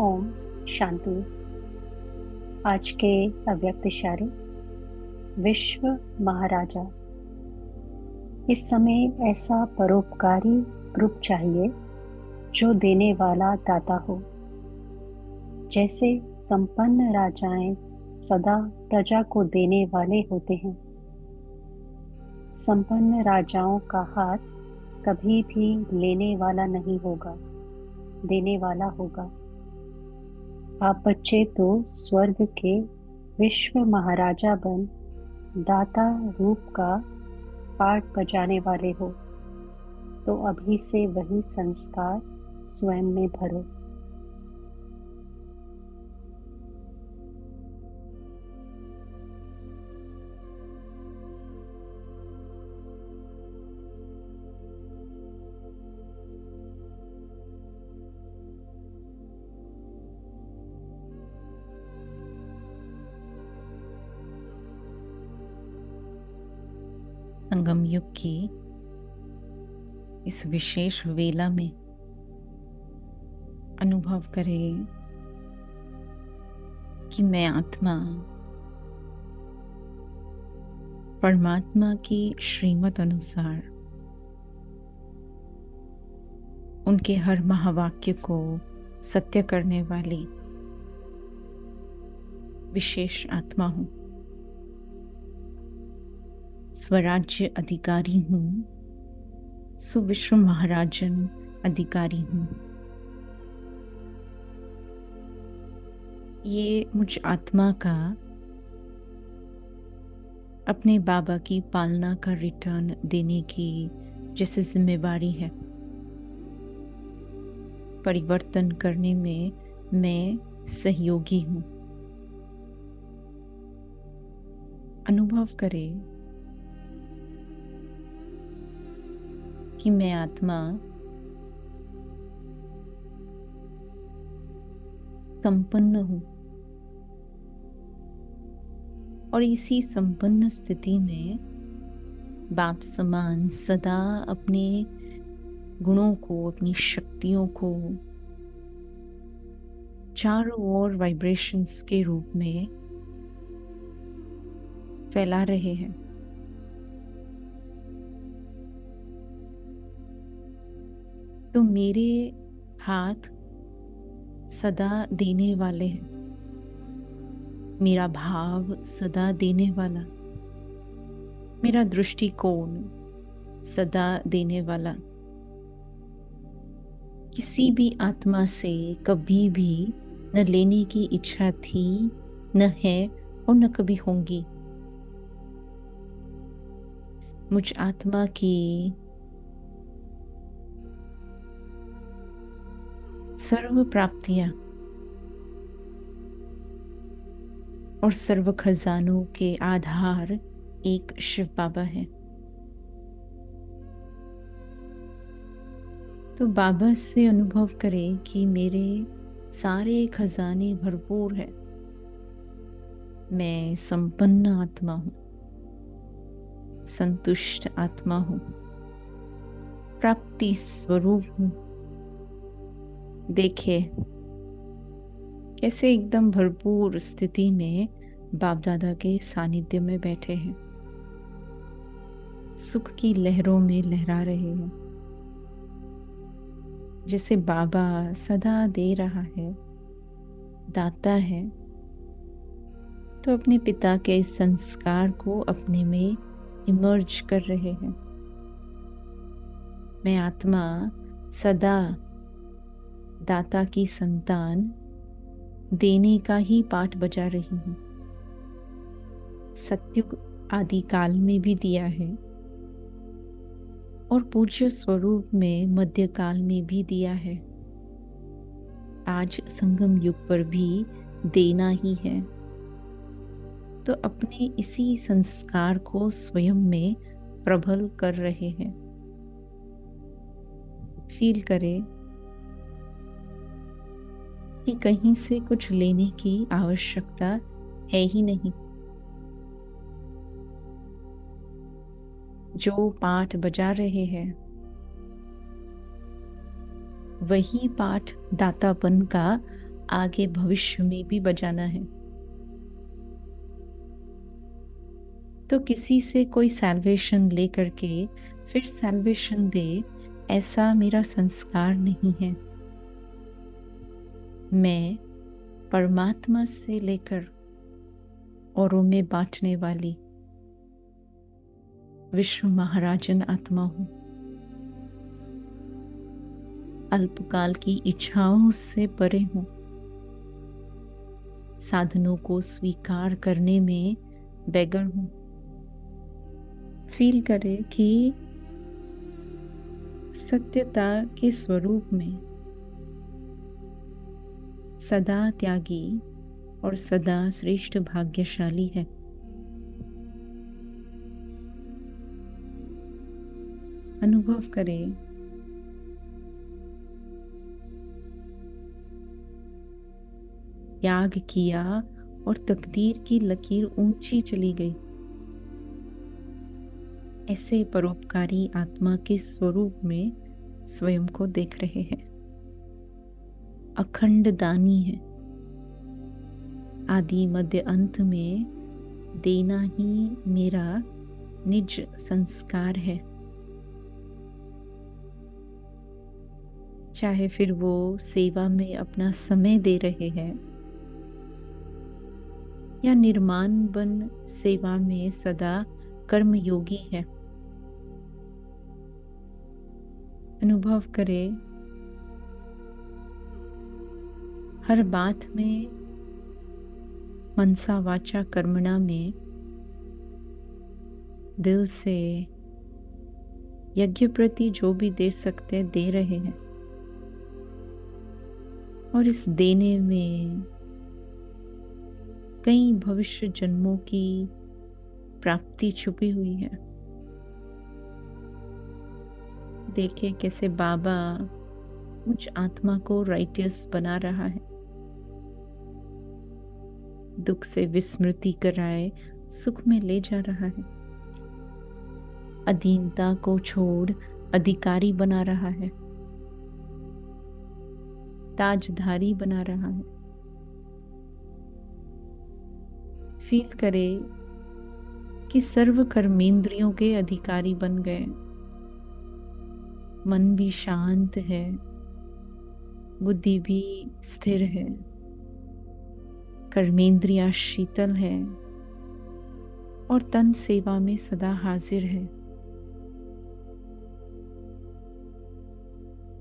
ओम शांति। आज के अव्यक्त इशारे। विश्व महाराजा। इस समय ऐसा परोपकारी ग्रुप चाहिए जो देने वाला दाता हो। जैसे संपन्न राजाएं सदा प्रजा को देने वाले होते हैं। संपन्न राजाओं का हाथ कभी भी लेने वाला नहीं होगा, देने वाला होगा। आप बच्चे तो स्वर्ग के विश्व महाराजा बन दाता रूप का पाठ बजाने वाले हो, तो अभी से वही संस्कार स्वयं में भरो। संगम युग की इस विशेष वेला में अनुभव करें कि मैं आत्मा परमात्मा की श्रीमत अनुसार उनके हर महावाक्य को सत्य करने वाली विशेष आत्मा हूं। स्वराज्य अधिकारी हूं, सुविश्व महाराजन अधिकारी हूं। ये मुझ आत्मा का अपने बाबा की पालना का रिटर्न देने की जैसे जिम्मेवारी है। परिवर्तन करने में मैं सहयोगी हूं। अनुभव करें कि मैं आत्मा संपन्न हूं और इसी संपन्न स्थिति में बाप समान सदा अपने गुणों को, अपनी शक्तियों को चारों ओर वाइब्रेशंस के रूप में फैला रहे हैं। तो मेरे हाथ सदा देने वाले हैं, मेरा भाव सदा देने वाला, मेरा दृष्टिकोण सदा देने वाला। किसी भी आत्मा से कभी भी न लेने की इच्छा थी, न है और न कभी होंगी। मुझ आत्मा की सर्व प्राप्तियां और सर्व खजानों के आधार एक शिव बाबा है। तो बाबा से अनुभव करें कि मेरे सारे खजाने भरपूर है। मैं संपन्न आत्मा हूं, संतुष्ट आत्मा हूं, प्राप्ति स्वरूप हूं। देखे कैसे एकदम भरपूर स्थिति में बाप दादा के सानिध्य में बैठे हैं, सुख की लहरों में लहरा रहे हैं। जैसे बाबा सदा दे रहा है, दाता है, तो अपने पिता के संस्कार को अपने में इमर्ज कर रहे हैं। मैं आत्मा सदा दाता की संतान देने का ही पाठ बजा रही हूं। सत्युग आदि काल में भी दिया है और पूज्य स्वरूप में मध्य काल में भी दिया है। आज संगम युग पर भी देना ही है। तो अपने इसी संस्कार को स्वयं में प्रबल कर रहे हैं। फील करें कि कहीं से कुछ लेने की आवश्यकता है ही नहीं। जो पाठ बजा रहे हैं वही पाठ दातापन का आगे भविष्य में भी बजाना है। तो किसी से कोई सैल्वेशन लेकर के फिर सैल्वेशन दे, ऐसा मेरा संस्कार नहीं है। मैं परमात्मा से लेकर औरों में बांटने वाली विश्व महाराजन आत्मा हूं। अल्पकाल की इच्छाओं से परे हूं। साधनों को स्वीकार करने में बेगर हूं। फील करे कि सत्यता के स्वरूप में सदा त्यागी और सदा श्रेष्ठ भाग्यशाली है। अनुभव करे त्याग किया और तकदीर की लकीर ऊंची चली गई। ऐसे परोपकारी आत्मा के स्वरूप में स्वयं को देख रहे हैं। अखंड दानी है। आदि मध्य अंत में देना ही मेरा निज संस्कार है। चाहे फिर वो सेवा में अपना समय दे रहे हैं या निर्माण बन सेवा में सदा कर्मयोगी है। अनुभव करे हर बात में मनसा वाचा कर्मणा में दिल से यज्ञ प्रति जो भी दे सकते दे रहे हैं और इस देने में कई भविष्य जन्मों की प्राप्ति छुपी हुई है। देखे कैसे बाबा मुझ आत्मा को राइटियस बना रहा है। दुख से विस्मृति कराए सुख में ले जा रहा है। अधीनता को छोड़ अधिकारी बना रहा है। ताजधारी बना रहा है। फील करे कि सर्व कर्मेंद्रियों के अधिकारी बन गए। मन भी शांत है, बुद्धि भी स्थिर है, कर्मेंद्रियां शीतल है और तन सेवा में सदा हाजिर है।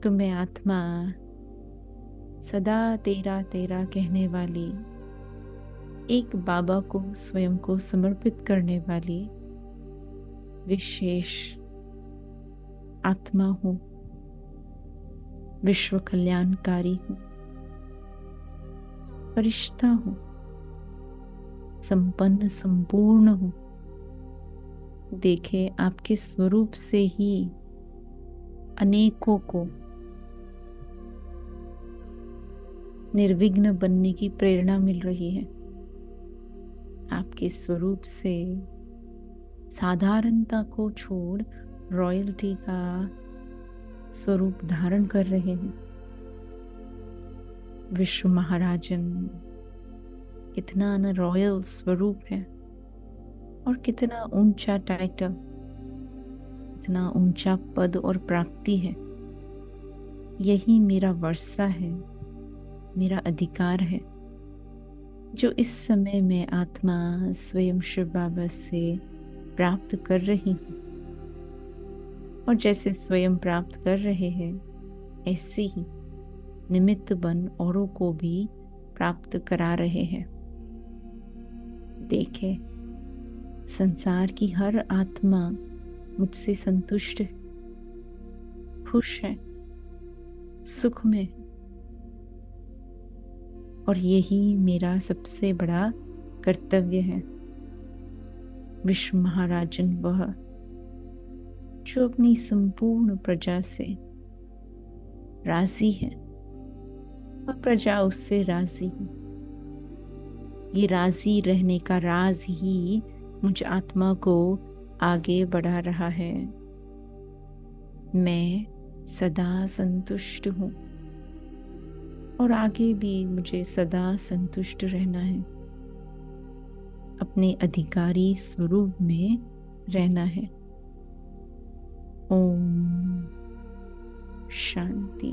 तो मैं आत्मा सदा तेरा तेरा कहने वाली एक बाबा को स्वयं को समर्पित करने वाली विशेष आत्मा हूं। विश्व कल्याणकारी हूं। फरिश्ता हूं। संपन्न संपूर्ण हूं। देखे आपके स्वरूप से ही अनेकों को निर्विघ्न बनने की प्रेरणा मिल रही है। आपके स्वरूप से साधारणता को छोड़ रॉयल्टी का स्वरूप धारण कर रहे हैं। विश्व महाराजन कितना न रॉयल स्वरूप है और कितना ऊंचा टाइटल, कितना ऊंचा पद और प्राप्ति है। यही मेरा वर्षा है, मेरा अधिकार है, जो इस समय मैं आत्मा स्वयं शिव बाबा से प्राप्त कर रही हूँ। और जैसे स्वयं प्राप्त कर रहे हैं, ऐसे ही निमित्त बन औरों को भी प्राप्त करा रहे हैं। देखे संसार की हर आत्मा मुझसे संतुष्ट है, खुश है, सुख में है। और यही मेरा सबसे बड़ा कर्तव्य है। विश्व महाराजन वह जो अपनी संपूर्ण प्रजा से राजी है और प्रजा उससे राजी है। ये राजी रहने का राज ही मुझ आत्मा को आगे बढ़ा रहा है। मैं सदा संतुष्ट हूं और आगे भी मुझे सदा संतुष्ट रहना है, अपने अधिकारी स्वरूप में रहना है। ओम शांति।